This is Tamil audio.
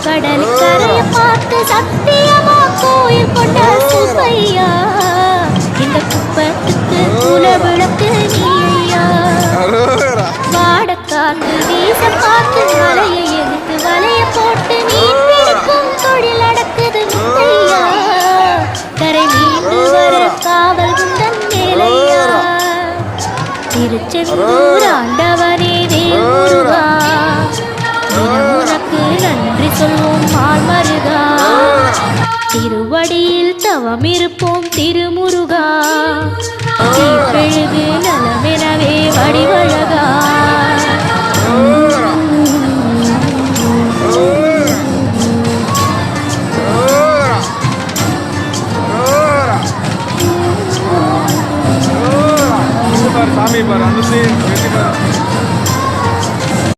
கடலுக்கரைய பார்த்து சத்தியமா கோயில் கொண்ட சுப்பையா இந்த குப்பத்துக்கு குல விளக்கு நீயா வாடக்காத்து வீச பார்த்து மலையை எடுத்து வலைய போட்டு மீன் பிடிக்கும் தொழில் நடக்குது முத்தையா கரை மீண்டு வர காவல் குந்தன் மேலையா திருச்செந்தூர் ஆண்டவனே வேல்முருகா உனக்கு நன்றி சொல்வோம் மால்மருகா திருவடியில் தவம் இருப்போம் திருமுருகா தீப்பெழுது நலமெனவே வடிவழ